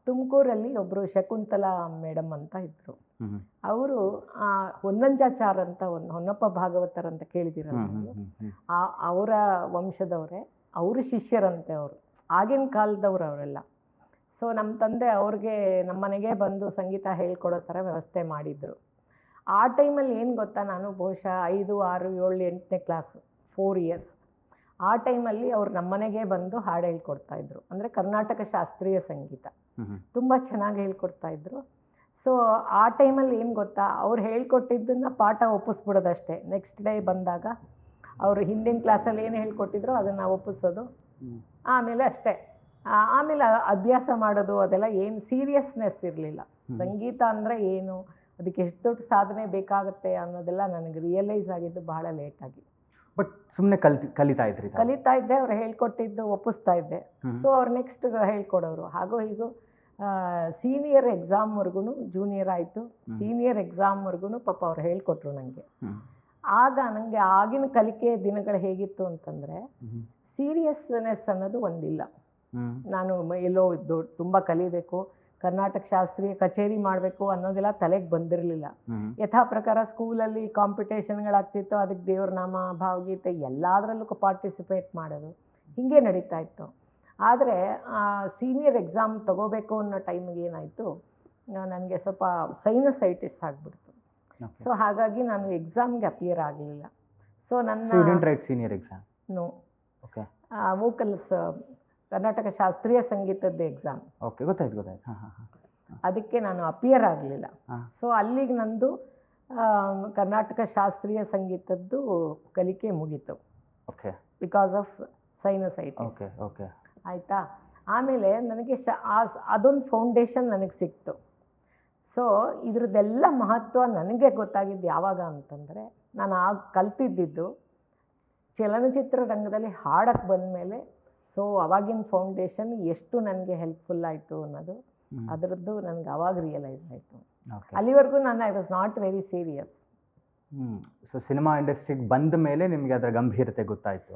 ತುಮಕೂರಲ್ಲಿ ಒಬ್ಬರು ಶಕುಂತಲಾ ಮೇಡಮ್ ಅಂತ ಇದ್ದರು. ಹ್ಮ್ ಅವರು ಹೊನ್ನಂಜಾಚಾರ್ ಅಂತ ಹೊನ್ನಪ್ಪ ಭಾಗವತರ್ ಅಂತ ಕೇಳಿದಿರಲ್ಲ ನೀವು? ಅವರ ವಂಶದವರೇ, ಅವರು ಶಿಷ್ಯರಂತೆ. ಅವರು ಆಗಿನ ಕಾಲದವ್ರು ಅವರೆಲ್ಲ. ಸೊ ನಮ್ಮ ತಂದೆ ಅವ್ರಿಗೆ ನಮ್ಮ ಮನೆಗೆ ಬಂದು ಸಂಗೀತ ಹೇಳ್ಕೊಡೋ ಥರ ವ್ಯವಸ್ಥೆ ಮಾಡಿದರು. ಆ ಟೈಮಲ್ಲಿ ಏನು ಗೊತ್ತಾ, ನಾನು ಬಹುಶಃ 5, 6, 7, 8ನೇ ಕ್ಲಾಸು, 4 ಇಯರ್ಸ್. ಆ ಟೈಮಲ್ಲಿ ಅವ್ರು ನಮ್ಮ ಮನೆಗೆ ಬಂದು ಹಾಡು ಹೇಳ್ಕೊಡ್ತಾಯಿದ್ರು. ಅಂದರೆ ಕರ್ನಾಟಕ ಶಾಸ್ತ್ರೀಯ ಸಂಗೀತ ತುಂಬ ಚೆನ್ನಾಗಿ ಹೇಳ್ಕೊಡ್ತಾಯಿದ್ರು. ಸೊ ಆ ಟೈಮಲ್ಲಿ ಏನು ಗೊತ್ತಾ, ಅವ್ರು ಹೇಳ್ಕೊಟ್ಟಿದ್ದನ್ನು ಪಾಠ ಒಪ್ಪಿಸ್ಬಿಡೋದಷ್ಟೇ. ನೆಕ್ಸ್ಟ್ ಡೇ ಬಂದಾಗ ಅವರು ಹಿಂದಿನ ಕ್ಲಾಸಲ್ಲಿ ಏನು ಹೇಳ್ಕೊಟ್ಟಿದ್ರು ಅದನ್ನು ಒಪ್ಪಿಸೋದು, ಆಮೇಲೆ ಅಷ್ಟೇ. ಆಮೇಲೆ ಅಭ್ಯಾಸ ಮಾಡೋದು ಅದೆಲ್ಲ ಏನು ಸೀರಿಯಸ್ನೆಸ್ ಇರಲಿಲ್ಲ. ಸಂಗೀತ ಅಂದರೆ ಏನು, ಅದಕ್ಕೆ ಎಷ್ಟು ದೊಡ್ಡ ಸಾಧನೆ ಬೇಕಾಗುತ್ತೆ ಅನ್ನೋದೆಲ್ಲ ನನಗೆ ರಿಯಲೈಸ್ ಆಗಿದ್ದು ಬಹಳ ಲೇಟಾಗಿ. ಬಟ್ ಸುಮ್ಮನೆ ಕಲಿತಾ ಇದ್ದೆ, ಅವ್ರು ಹೇಳ್ಕೊಟ್ಟಿದ್ದು ಒಪ್ಪಿಸ್ತಾ ಇದ್ದೆ. ಸೊ ಅವ್ರು ನೆಕ್ಸ್ಟ್ ಹೇಳ್ಕೊಡೋರು. ಹಾಗೂ ಹೀಗೂ ಸೀನಿಯರ್ ಎಕ್ಸಾಮ್ವರೆಗೂ, ಜೂನಿಯರ್ ಆಯಿತು, ಸೀನಿಯರ್ ಎಕ್ಸಾಮ್ವರೆಗೂ ಪಾಪ ಅವ್ರು ಹೇಳ್ಕೊಟ್ರು ನನಗೆ. ಆಗ ನನಗೆ ಆಗಿನ ಕಲಿಕೆ ದಿನಗಳು ಹೇಗಿತ್ತು ಅಂತಂದರೆ, ಸೀರಿಯಸ್ನೆಸ್ ಅನ್ನೋದು ಒಂದಿಲ್ಲ. ನಾನು ಎಲ್ಲೋ ತುಂಬ ಕಲಿಬೇಕು, ಕರ್ನಾಟಕ ಶಾಸ್ತ್ರೀಯ ಕಚೇರಿ ಮಾಡಬೇಕು ಅನ್ನೋದೆಲ್ಲ ತಲೆಗೆ ಬಂದಿರಲಿಲ್ಲ. ಯಥಾ ಪ್ರಕಾರ ಸ್ಕೂಲಲ್ಲಿ ಕಾಂಪಿಟೇಷನ್ಗಳಾಗ್ತಿತ್ತು, ಅದಕ್ಕೆ ದೇವ್ರನಾಮ, ಭಾವಗೀತೆ ಎಲ್ಲದರಲ್ಲೂ ಪಾರ್ಟಿಸಿಪೇಟ್ ಮಾಡೋದು, ಹೀಗೆ ನಡೀತಾ ಇತ್ತು. ಆದರೆ ಸೀನಿಯರ್ ಎಕ್ಸಾಮ್ ತಗೋಬೇಕು ಅನ್ನೋ ಟೈಮಿಗೆ ಏನಾಯಿತು, ನನಗೆ ಸ್ವಲ್ಪ ಸೈನಸೈಟಿಸ್ ಆಗಿಬಿಡ್ತು. ಸೊ ಹಾಗಾಗಿ ನಾನು ಎಕ್ಸಾಮ್ಗೆ ಅಪಿಯರ್ ಆಗಲಿಲ್ಲ. ಸೊ ನನ್ನ ಸೀನಿಯರ್ ಎಕ್ಸಾಮ್ ವೋಕಲ್ಸ್ ಕರ್ನಾಟಕ ಶಾಸ್ತ್ರೀಯ ಸಂಗೀತದ ಎಕ್ಸಾಮ್, ಗೊತ್ತಾಯ್ತು. ಅದಕ್ಕೆ ನಾನು ಅಪಿಯರ್ ಆಗಲಿಲ್ಲ. ಸೊ ಅಲ್ಲಿಗೆ ನಂದು ಕರ್ನಾಟಕ ಶಾಸ್ತ್ರೀಯ ಸಂಗೀತದ್ದು ಕಲಿಕೆ ಮುಗೀತು, ಬಿಕಾಸ್ ಆಫ್ ಸೈನಸೈಟಿಸ್. ಆಯಿತಾ. ಆಮೇಲೆ ನನಗೆ ಅದೊಂದು ಫೌಂಡೇಶನ್ ನನಗೆ ಸಿಕ್ತು. ಸೊ ಇದ್ರದ್ದೆಲ್ಲ ಮಹತ್ವ ನನಗೆ ಗೊತ್ತಾಗಿದ್ದು ಯಾವಾಗ ಅಂತಂದರೆ, ನಾನು ಆಗ ಕಲ್ತಿದ್ದಿದ್ದು ಚಲನಚಿತ್ರ ರಂಗದಲ್ಲಿ ಹಾಡಕ್ಕೆ ಬಂದಮೇಲೆ. ಸೊ ಅವಾಗಿನ ಫೌಂಡೇಶನ್ ಎಷ್ಟು ನನಗೆ ಹೆಲ್ಪ್ಫುಲ್ ಆಯಿತು ಅನ್ನೋದು ಅದರದ್ದು ನನಗೆ ಅವಾಗ ರಿಯಲೈಸ್ ಆಯಿತು. ಅಲ್ಲಿವರೆಗೂ ನಾನು I was not very serious. So cinema ಇಂಡಸ್ಟ್ರಿಗೆ ಬಂದ ಮೇಲೆ ನಿಮಗೆ ಅದರ ಗಂಭೀರತೆ ಗೊತ್ತಾಯಿತು.